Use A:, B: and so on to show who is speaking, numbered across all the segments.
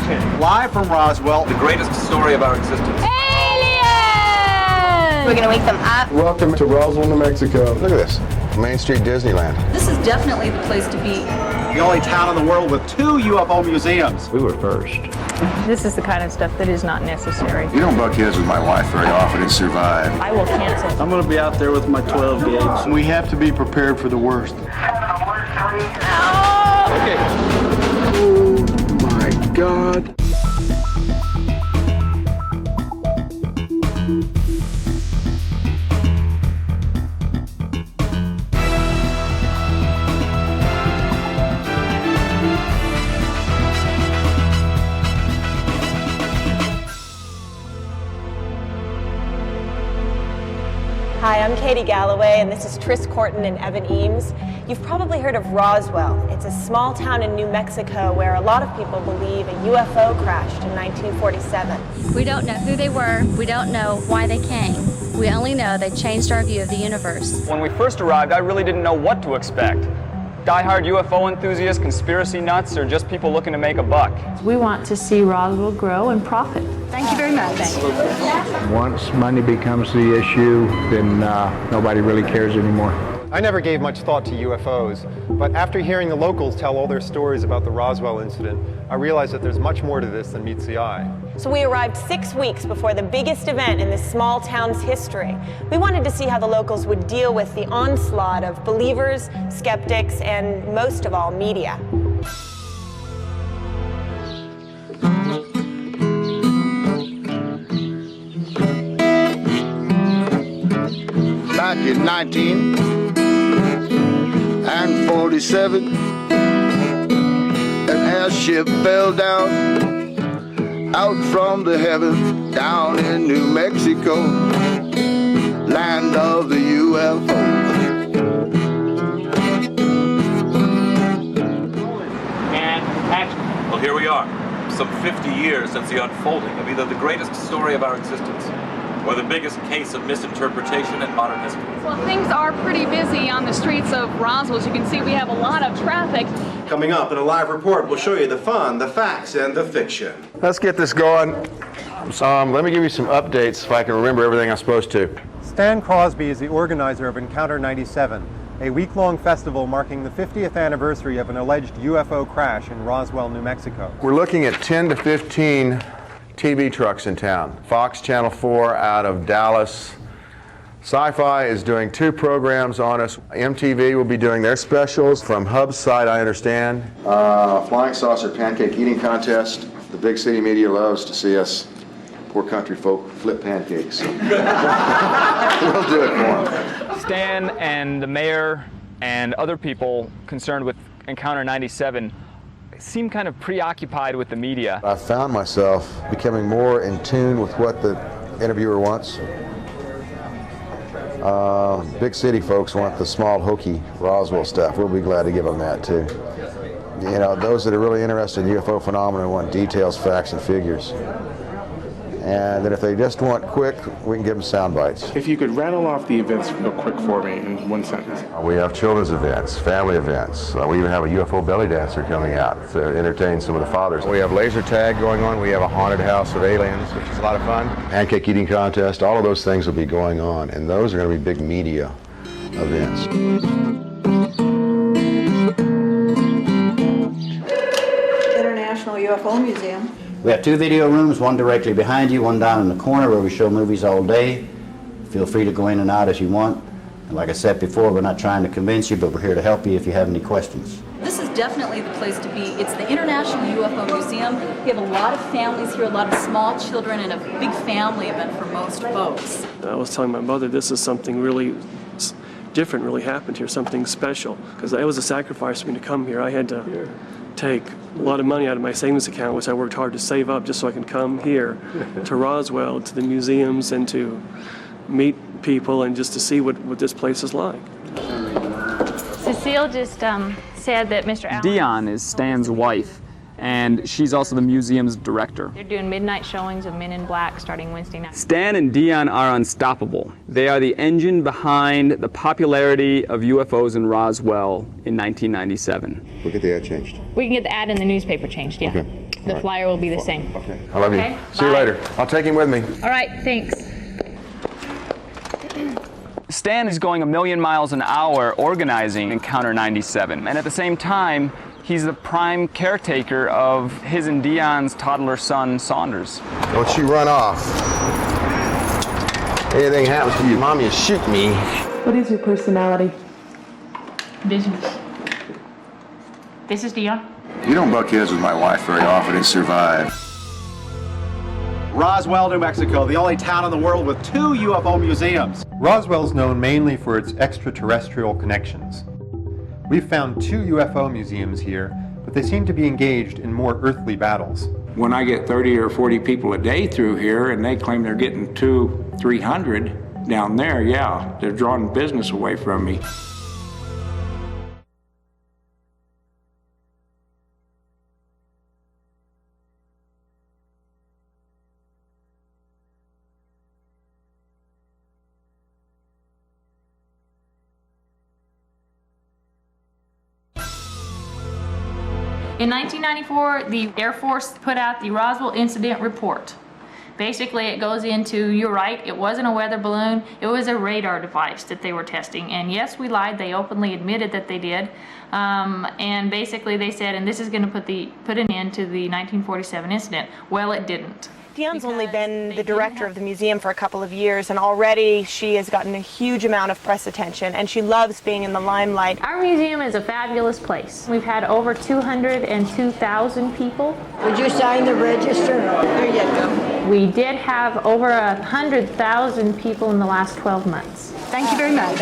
A: 10. Live from Roswell, the greatest story of our existence.
B: Aliens! We're gonna wake them up.
C: Welcome to Roswell, New Mexico.
D: Look at this, Main Street Disneyland.
E: This is definitely the place to be.
A: The only town in the world with 2 UFO museums.
D: We were first.
F: This is the kind of stuff that is not necessary.
D: You don't buck heads with my wife very often and survive.
F: I will cancel.
G: I'm going to be out there with my 12 gauge.
C: We have to be prepared for the worst.
F: Okay.
C: Oh my God.
H: Hi, I'm Katie Galloway, and this is Tris Corton and Evan Eames. You've probably heard of Roswell. It's a small town in New Mexico where a lot of people believe a UFO crashed in 1947.
B: We don't know who they were. We don't know why they came. We only know they changed our view of the universe.
I: When we first arrived, I really didn't know what to expect. Die-hard UFO enthusiasts, conspiracy nuts, or just people looking to make a buck.
F: We want to see Roswell grow and profit.
E: Thank you very much.
J: Once money becomes the issue, then nobody really cares anymore.
K: I never gave much thought to UFOs, but after hearing the locals tell all their stories about the Roswell incident, I realized that there's much more to this than meets the eye.
H: So we arrived 6 weeks before the biggest event in this small town's history. We wanted to see how the locals would deal with the onslaught of believers, skeptics, and most of all, media.
L: Back in 1947, an airship fell down out from the heavens down in New Mexico, land of the UFOs.
A: And action. Well, here we are, some 50 years since the unfolding of either the greatest story of our existence or the biggest case of misinterpretation in modern history.
M: Well, things are pretty busy on the streets of Roswell. As you can see, we have a lot of traffic.
N: Coming up in a live report, we'll show you the fun, the facts, and the fiction.
D: Let's get this going. Let me give you some updates if I can remember everything I'm supposed to.
K: Stan Crosby is the organizer of Encounter 97, a week-long festival marking the 50th anniversary of an alleged UFO crash in Roswell, New Mexico.
D: We're looking at 10 to 15 TV trucks in town. Fox Channel 4 out of Dallas. Sci-Fi is doing 2 programs on us. MTV will be doing their specials. From Hub's side, I understand. Flying saucer pancake eating contest. The big city media loves to see us poor country folk flip pancakes. We'll do it for them.
I: Stan and the mayor and other people concerned with Encounter 97 seem kind of preoccupied with the media.
D: I found myself becoming more in tune with what the interviewer wants. Big city folks want the small, hokey Roswell stuff. We'll be glad to give them that, too. You know, those that are really interested in UFO phenomena want details, facts, and figures. And then if they just want quick, we can give them sound bites.
C: If you could rattle off the events real quick for me in one sentence.
D: We have children's events, family events. We even have a UFO belly dancer coming out to entertain some of the fathers. We have laser tag going on. We have a haunted house of aliens, which is a lot of fun. Pancake eating contest. All of those things will be going on, and those are going to be big media events.
E: International UFO Museum.
O: We have 2 video rooms, one directly behind you, one down in the corner where we show movies all day. Feel free to go in and out as you want. And like I said before, we're not trying to convince you, but we're here to help you if you have any questions.
E: This is definitely the place to be. It's the International UFO Museum. We have a lot of families here, a lot of small children, and a big family event for most folks.
G: I was telling my mother this is something really different really happened here, something special, because it was a sacrifice for me to come here. I had to take a lot of money out of my savings account, which I worked hard to save up just so I can come here to Roswell, to the museums, and to meet people and just to see what this place is like.
F: Cecile just said that Mr. Allen...
I: Dion is Stan's wife, and she's also the museum's director.
F: They're doing midnight showings of Men in Black starting Wednesday night.
I: Stan and Dion are unstoppable. They are the engine behind the popularity of UFOs in Roswell in 1997.
D: We'll get the ad changed.
F: We can get the ad in the newspaper changed, yeah.
D: Okay.
F: The flyer will be the same.
D: Okay. I love
F: Okay,
D: you. See you
F: bye.
D: later. I'll take him with me.
F: All right, thanks.
I: Stan is going 1,000,000 miles an hour organizing Encounter 97, and at the same time, he's the prime caretaker of his and Dion's toddler son, Saunders.
D: Don't you run off. Anything happens to you, Mommy will shoot me.
P: What is your personality?
F: Business. This is Dion.
Q: You don't buck heads with my wife very often and survive.
N: Roswell, New Mexico, the only town in the world with 2 UFO museums.
K: Roswell's known mainly for its extraterrestrial connections. We've found 2 UFO museums here, but they seem to be engaged in more earthly battles.
R: When I get 30 or 40 people a day through here and they claim they're getting 200-300 down there, yeah, they're drawing business away from me.
F: In 1994, the Air Force put out the Roswell Incident Report. Basically, it goes into, you're right, it wasn't a weather balloon, it was a radar device that they were testing. And yes, we lied, they openly admitted that they did. And basically they said, and this is going to put an end to the 1947 incident. Well, it didn't.
H: Dion's only been the director of the museum for a couple of years, and already she has gotten a huge amount of press attention, and she loves being in the limelight.
F: Our museum is a fabulous place. We've had over 202,000 people.
S: Would you sign the register? There you go.
F: We did have over 100,000 people in the last 12 months.
S: Thank you very much.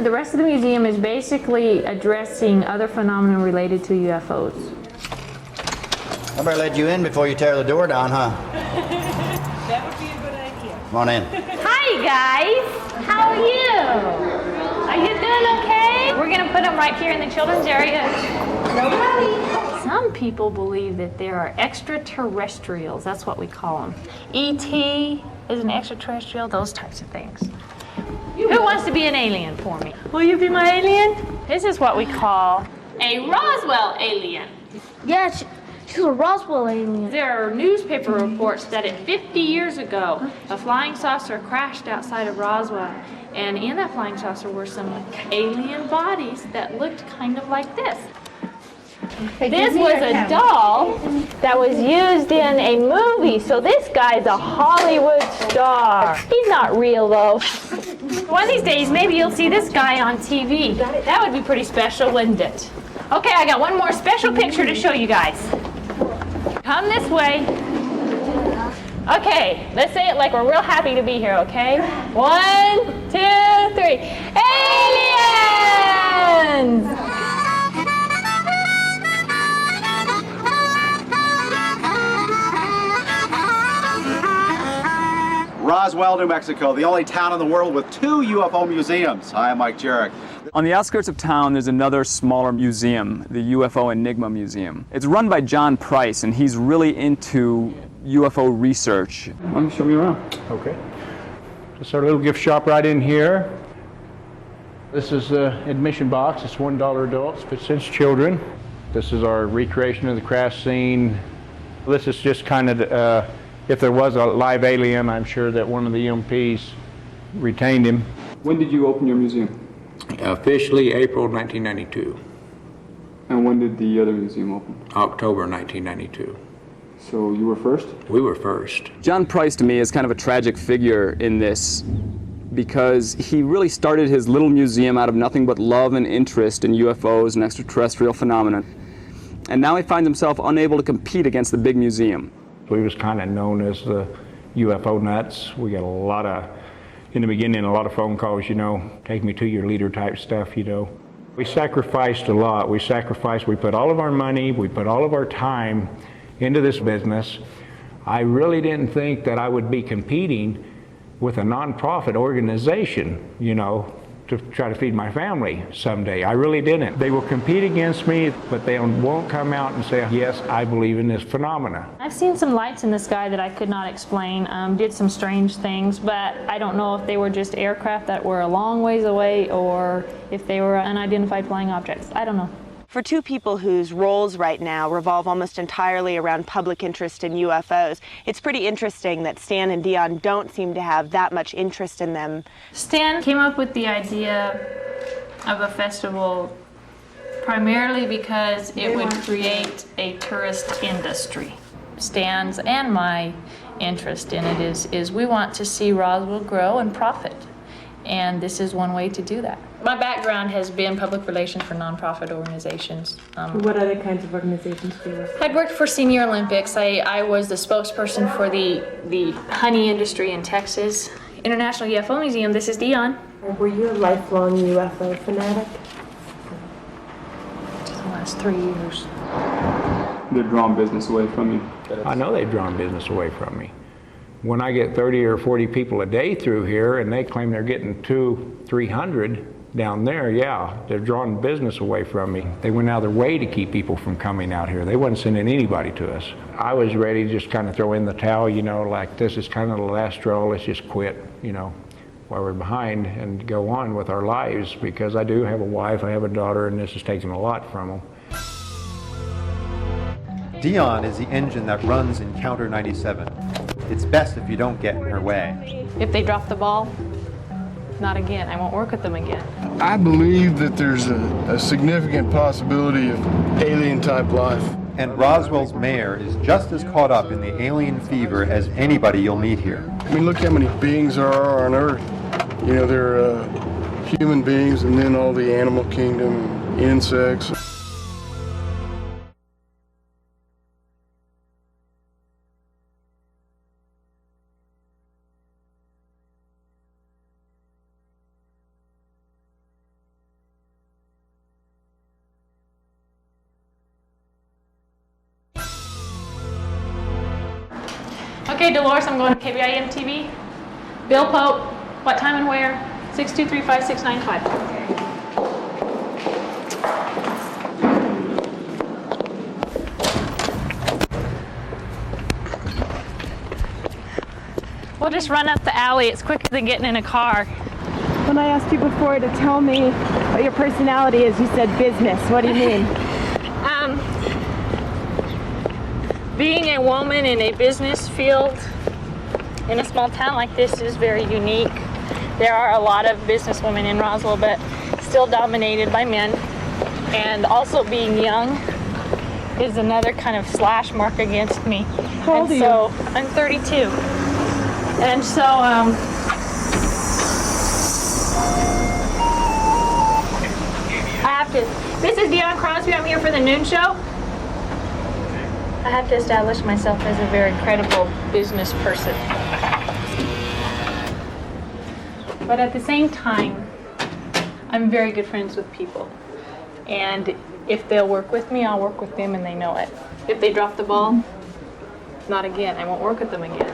F: The rest of the museum is basically addressing other phenomena related to UFOs.
O: I better let you in before you tear the door down, huh?
S: That would be a good idea.
O: Come on in.
F: Hi guys, how are you? Are you doing okay? We're gonna put them right here in the children's area.
S: Nobody.
F: Some people believe that there are extraterrestrials, that's what we call them. E.T. is an extraterrestrial, those types of things. Who wants to be an alien for me? Will you be my alien? This is what we call a Roswell alien.
B: Yeah, she's a Roswell alien.
F: There are newspaper reports that 50 years ago, a flying saucer crashed outside of Roswell. And in that flying saucer were some alien bodies that looked kind of like this. This was a doll that was used in a movie, so this guy's a Hollywood star. He's not real though. One of these days, maybe you'll see this guy on TV. That would be pretty special, wouldn't it? Okay, I got one more special picture to show you guys. Come this way. Okay, let's say it like we're real happy to be here, okay? 1, 2, 3. Aliens!
N: Roswell, New Mexico, the only town in the world with 2 UFO museums. Hi, I'm Mike Jarek.
I: On the outskirts of town, there's another smaller museum, the UFO Enigma Museum. It's run by John Price, and he's really into UFO research.
J: Why don't you show me around? Okay. This is our little gift shop right in here. This is the admission box. It's $1 adults, but since children. This is our recreation of the crash scene. This is just kind of, if there was a live alien, I'm sure that one of the EMPs retained him.
C: When did you open your museum?
R: Officially April 1992,
C: And when did the other museum open?
R: October 1992.
C: So you were first?
R: We were first.
I: John Price, to me, is kind of a tragic figure in this because he really started his little museum out of nothing but love and interest in UFOs and extraterrestrial phenomena. And now he finds himself unable to compete against the big museum.
J: We was kind of known as the UFO nuts. We got a lot of, in the beginning, a lot of phone calls, you know, take me to your leader type stuff, you know. We sacrificed a lot. We put all of our money, we put all of our time into this business. I really didn't think that I would be competing with a nonprofit organization, you know, to try to feed my family someday. I really didn't. They will compete against me, but they won't come out and say, yes, I believe in this phenomena.
F: I've seen some lights in the sky that I could not explain, did some strange things, but I don't know if they were just aircraft that were a long ways away or if they were unidentified flying objects. I don't know.
H: For two people whose roles right now revolve almost entirely around public interest in UFOs, it's pretty interesting that Stan and Dion don't seem to have that much interest in them.
F: Stan came up with the idea of a festival primarily because it would create a tourist industry. Stan's and my interest in it is we want to see Roswell grow and profit. And this is one way to do that. My background has been public relations for nonprofit organizations.
P: What other kinds of organizations do you work for?
F: I'd worked for Senior Olympics. I was the spokesperson for the honey industry in Texas. International UFO Museum, this is Dion.
P: Were you a lifelong UFO fanatic?
F: Just the last 3 years.
I: They're drawing business away from you.
J: I know they've drawn business away from me. When I get 30 or 40 people a day through here and they claim they're getting 200-300 down there, yeah, they're drawing business away from me. They went out of their way to keep people from coming out here. They wasn't sending anybody to us. I was ready to just kind of throw in the towel, you know, like this is kind of the last straw, let's just quit, you know, while we're behind and go on with our lives, because I do have a wife, I have a daughter, and this is taking a lot from them.
K: Dion is the engine that runs Encounter 97. It's best if you don't get in her way.
F: If they drop the ball, not again. I won't work with them again.
T: I believe that there's a significant possibility of alien-type life.
K: And Roswell's mayor is just as caught up in the alien fever as anybody you'll meet here.
T: I mean, look how many beings there are on Earth. You know, there are human beings and then all the animal kingdom, insects.
F: Okay, Dolores, I'm going to KBIM TV. Bill Pope, what time and where? 6235695. We'll just run up the alley. It's quicker than getting in a car.
P: When I asked you before to tell me what your personality is, you said business. What do you mean?
F: Being a woman in a business field in a small town like this is very unique. There are a lot of businesswomen in Roswell, but still dominated by men. And also being young is another kind of slash mark against me.
P: How old are you?
F: So I'm 32. And so I have to, this is Dion Crosby, I'm here for the noon show. I have to establish myself as a very credible business person. But at the same time, I'm very good friends with people. And if they'll work with me, I'll work with them and they know it. If they drop the ball, not again. I won't work with them again.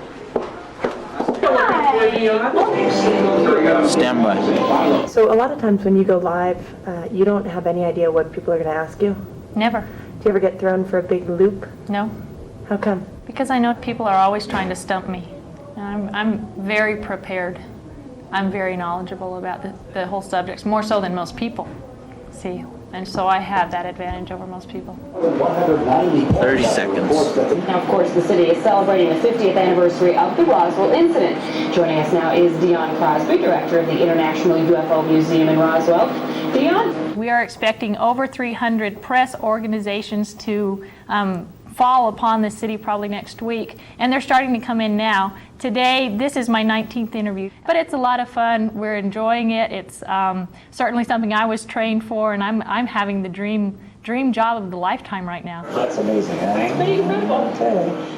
U: Stand by.
P: So a lot of times when you go live, you don't have any idea what people are going to ask you?
F: Never.
P: Do you ever get thrown for a big loop?
F: No.
P: How come?
F: Because I know people are always trying to stump me. I'm very prepared. I'm very knowledgeable about the whole subjects, more so than most people. See, and so I have that advantage over most people.
U: 30 seconds.
V: Now, of course, the city is celebrating the 50th anniversary of the Roswell incident. Joining us now is Dion Crosby, director of the International UFO Museum in Roswell. Dion?
F: We are expecting over 300 press organizations to fall upon the city probably next week, and they're starting to come in now. Today, this is my 19th interview, but it's a lot of fun. We're enjoying it. It's certainly something I was trained for, and I'm having the dream job of the lifetime right now.
U: That's amazing,
F: It's pretty incredible.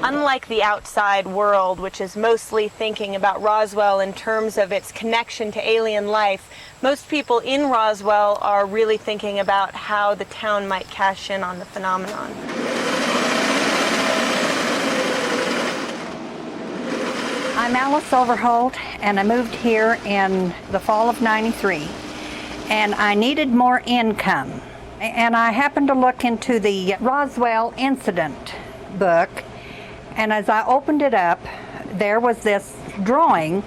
H: Unlike the outside world, which is mostly thinking about Roswell in terms of its connection to alien life, most people in Roswell are really thinking about how the town might cash in on the phenomenon.
W: I'm Alice Overholt, and I moved here in the fall of '93, and I needed more income. And I happened to look into the Roswell incident book, and as I opened it up, there was this drawing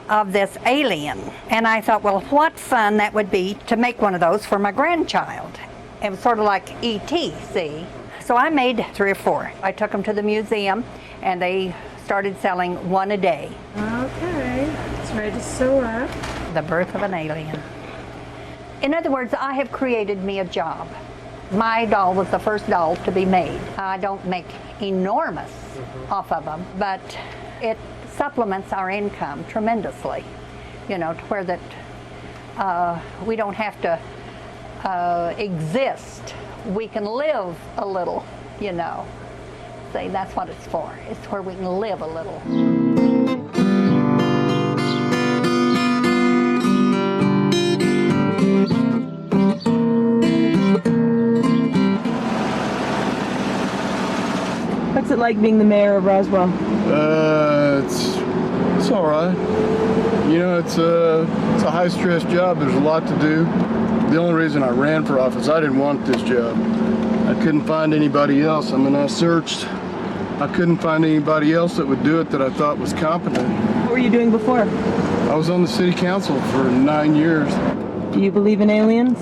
W: of this alien. And I thought, well, what fun that would be to make one of those for my grandchild. It was sort of like E.T., see? So I made 3 or 4. I took them to the museum, and they started selling 1 a day.
P: Okay, it's ready to sew up.
W: The birth of an alien. In other words, I have created me a job. My doll was the first doll to be made. I don't make enormous off of them, but it supplements our income tremendously, you know, to where that we don't have to exist. We can live a little, you know. See, that's what it's for. It's where we can live a little.
P: What's it like being the mayor of Roswell?
T: It's all right. You know, it's a high-stress job. There's a lot to do. The only reason I ran for office, I didn't want this job. I couldn't find anybody else. I mean, I searched. I couldn't find anybody else that would do it that I thought was competent.
P: What were you doing before?
T: I was on the city council for 9 years.
P: Do you believe in aliens?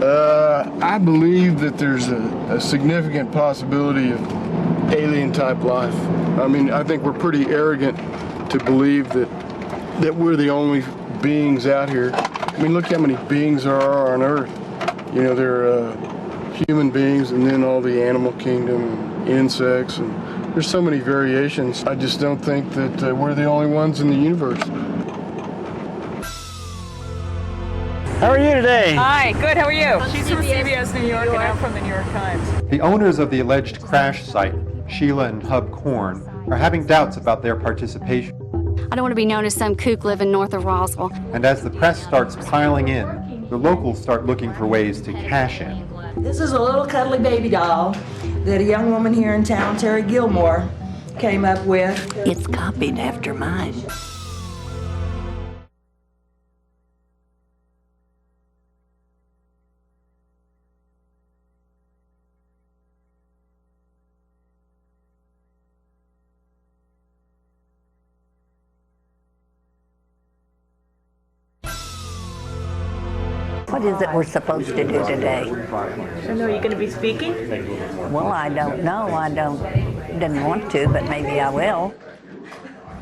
T: I believe that there's a significant possibility of alien-type life. I mean, I think we're pretty arrogant to believe that we're the only beings out here. I mean, look how many beings there are on Earth. You know, there are human beings and then all the animal kingdom and insects, and there's so many variations. I just don't think that we're the only ones in the universe.
A: How are you today?
L: Hi, good, how are you? She's from CBS New York and I'm from the New York Times.
K: The owners of the alleged crash site, Sheila and Hub Korn, are having doubts about their participation.
B: I don't want to be known as some kook living north of Roswell.
K: And as the press starts piling in, the locals start looking for ways to cash in.
S: This is a little cuddly baby doll that a young woman here in town, Terry Gilmore, came up with.
W: It's copied after mine. What is it we're supposed to do today?
P: I know you're going to be speaking?
W: Well, I don't know. Didn't want to, but maybe I will.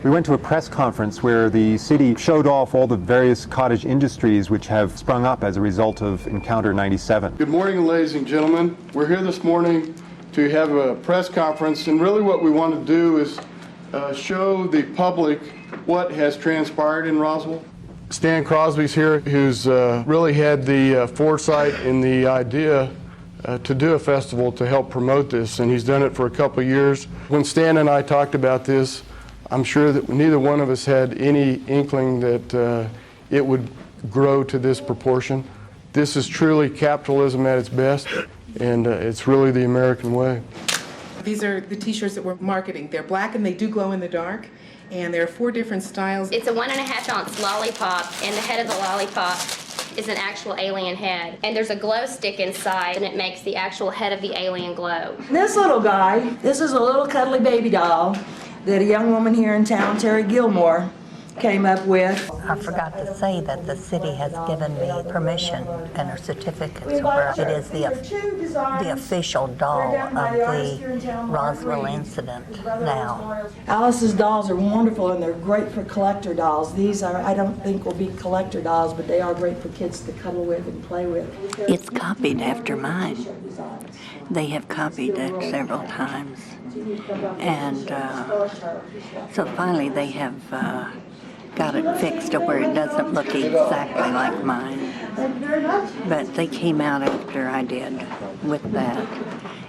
K: We went to a press conference where the city showed off all the various cottage industries which have sprung up as a result of Encounter 97.
T: Good morning, ladies and gentlemen. We're here this morning to have a press conference, and really what we want to do is show the public what has transpired in Roswell. Stan Crosby's here, who's really had the foresight and the idea to do a festival to help promote this, and he's done it for a couple of years. When Stan and I talked about this, I'm sure that neither one of us had any inkling that it would grow to this proportion. This is truly capitalism at its best, and it's really the American way.
L: These are the t-shirts that we're marketing. They're black and they do glow in the dark. And there are 4 different styles.
B: It's a 1.5 ounce lollipop, and the head of the lollipop is an actual alien head. And there's a glow stick inside, and it makes the actual head of the alien glow.
S: This little guy, this is a little cuddly baby doll that a young woman here in town, Terry Gilmore, came up with.
W: I forgot to say that the city has given me permission and a certificate where it is the official doll of the Roswell incident now.
S: Alice's dolls are wonderful and they're great for collector dolls. These are, I don't think will be collector dolls, but they are great for kids to cuddle with and play with.
W: It's copied after mine. They have copied it several times. And so finally they have got it fixed to where it doesn't look exactly like mine. But they came out after I did with that.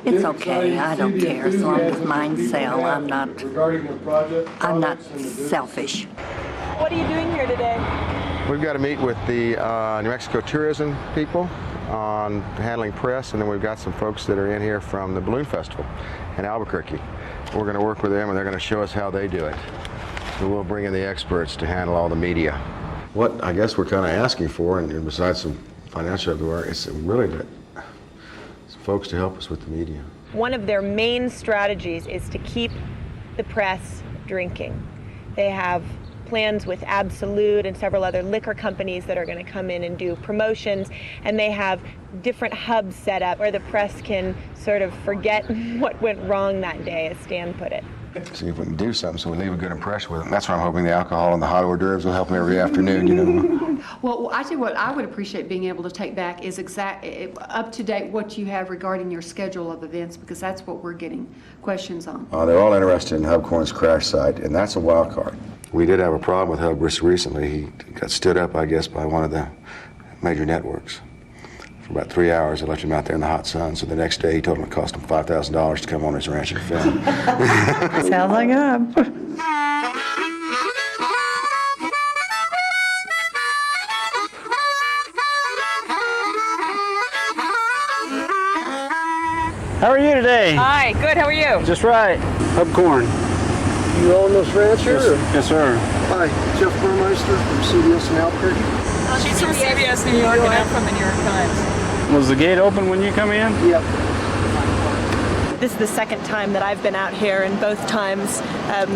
W: It's okay, I don't care, as long as mine sell. I'm not selfish.
P: What are you doing here today?
D: We've got to meet with the New Mexico tourism people on handling press, and then we've got some folks that are in here from the Balloon Festival in Albuquerque. We're going to work with them, and they're going to show us how they do it. So we'll bring in the experts to handle all the media. What I guess we're kind of asking for, and besides some financial everywhere, is really that some folks to help us with the media.
H: One of their main strategies is to keep the press drinking. They have plans with Absolute and several other liquor companies that are going to come in and do promotions, and they have different hubs set up where the press can sort of forget what went wrong that day, as Stan put it.
Q: See if we can do something so we leave a good impression with them. That's why I'm hoping the alcohol and the hot hors d'oeuvres will help them every afternoon, you know.
E: Well, I tell you what I would appreciate being able to take back is up to date what you have regarding your schedule of events, because that's what we're getting questions on.
Q: They're all interested in Hubcorn's crash site, and that's a wild card. We did have a problem with Hub recently. He got stood up, I guess, by one of the major networks. For about 3 hours, they left him out there in the hot sun. So the next day, he told him it cost him $5,000 to come on his ranch and film.
P: Sounds like a hub.
A: How are you today?
G: Hi, good, how are you?
A: Just right. Hubcorn.
M: You own this ranch here?
A: Yes, sir.
M: Hi, Jeff Burmeister from CBS in Albuquerque.
G: She's from CBS New York and I'm from the New York Times.
A: Was the gate open when you come in?
M: Yep.
H: This is the second time that I've been out here, and both times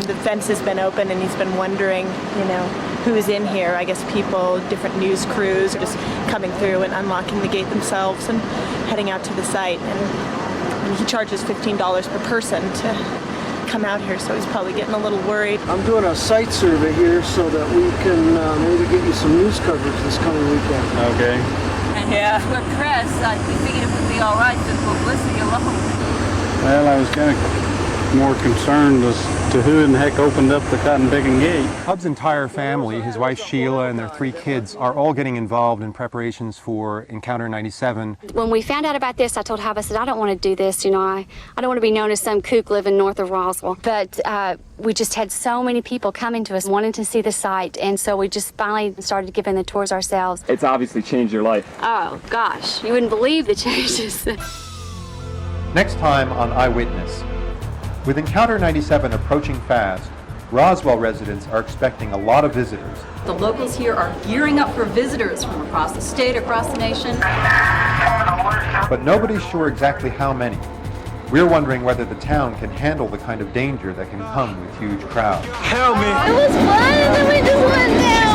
H: the fence has been open and he's been wondering, who's in here. I guess people, different news crews, just coming through and unlocking the gate themselves and heading out to the site. And he charges $15 per person to come out here, so he's probably getting a little worried.
M: I'm doing a site survey here so that we can maybe get you some news coverage this coming weekend.
A: Okay.
G: Yeah. We're press, we figured it would be all right for publicity alone.
A: Well, I was kind of more concerned as to who in the heck opened up the cotton picking gate.
K: Hub's entire family, his wife Sheila and their 3 kids, are all getting involved in preparations for Encounter 97.
B: When we found out about this, I told Hub, I said, I don't want to do this, I don't want to be known as some kook living north of Roswell. But we just had so many people coming to us wanting to see the site, and so we just finally started giving the tours ourselves.
I: It's obviously changed your life.
B: Oh, gosh, you wouldn't believe the changes.
K: Next time on Eyewitness. With Encounter 97 approaching fast, Roswell residents are expecting a lot of visitors.
G: The locals here are gearing up for visitors from across the state, across the nation.
K: But nobody's sure exactly how many. We're wondering whether the town can handle the kind of danger that can come with huge crowds.
A: Help me!
B: It was fun, and then we just went down.